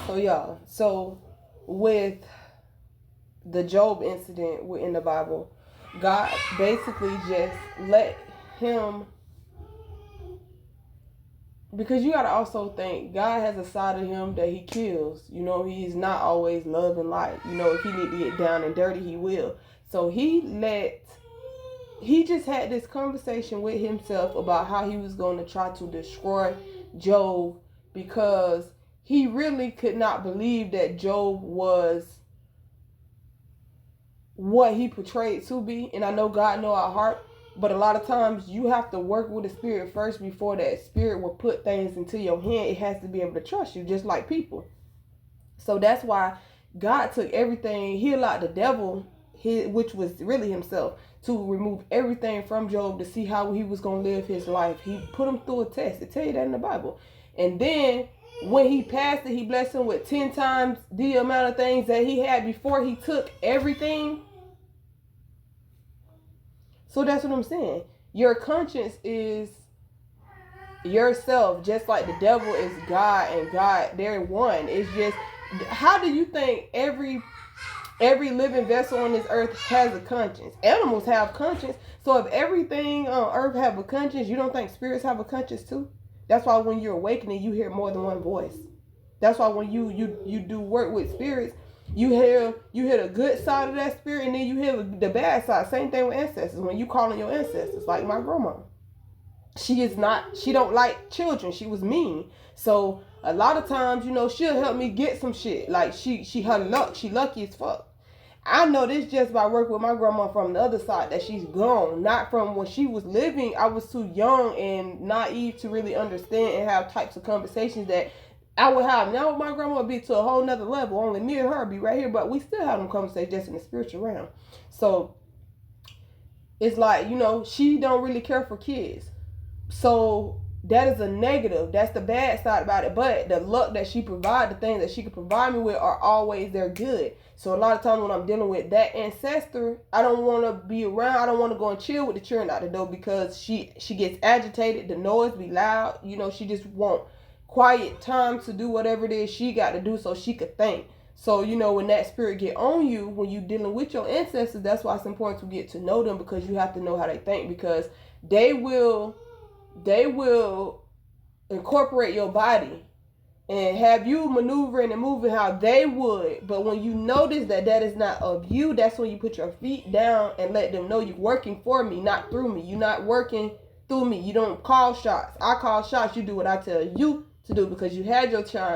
So y'all, with the Job incident in the Bible, God basically just let him, because you got to also think God has a side of him that he kills. He's not always love and light. If he need to get down and dirty, he will. So he just had this conversation with himself about how he was going to try to destroy Job, because he really could not believe that Job was what he portrayed to be. And I know God know our heart, but a lot of times you have to work with the spirit first before that spirit will put things into your hand. It has to be able to trust you, just like people. So that's why God took everything. He allowed the devil, which was really himself, to remove everything from Job to see how he was going to live his life. He put him through a test. It tell you that in the Bible. And then when he passed it, he blessed him with 10 times the amount of things that he had before he took everything. So that's what I'm saying. Your conscience is yourself, just like the devil is God, and God, they're one. It's just, how do you think every living vessel on this earth has a conscience? Animals have conscience. So if everything on earth have a conscience, you don't think spirits have a conscience too? That's why when you're awakening, you hear more than one voice. That's why when you do work with spirits, you hear the good side of that spirit, and then you hear the bad side. Same thing with ancestors. When you call on your ancestors, like my grandma, she don't like children. She was mean. So a lot of times, she'll help me get some shit. Like she lucky as fuck. I know this just by working with my grandma from the other side, that she's gone. Not from when she was living. I was too young and naive to really understand and have types of conversations that I would have. Now with my grandma would be to a whole nother level. Only me and her be right here, but we still have them conversations just in the spiritual realm. So it's like, she don't really care for kids. So that is a negative. That's the bad side about it. But the luck that she provides, the things that she can provide me with, are always they're good. So a lot of times when I'm dealing with that ancestor, I don't want to be around. I don't want to go and chill with the children out the door, because she gets agitated. The noise be loud. She just want quiet time to do whatever it is she got to do so she could think. So, when that spirit get on you, when you dealing with your ancestors, that's why it's important to get to know them, because you have to know how they think, because they will incorporate your body and have you maneuvering and moving how they would. But when you notice that is not of you, that's when you put your feet down and let them know you're working for me, not through me. You're not working through me. You don't call shots. I call shots. You do what I tell you to do, because you had your chance.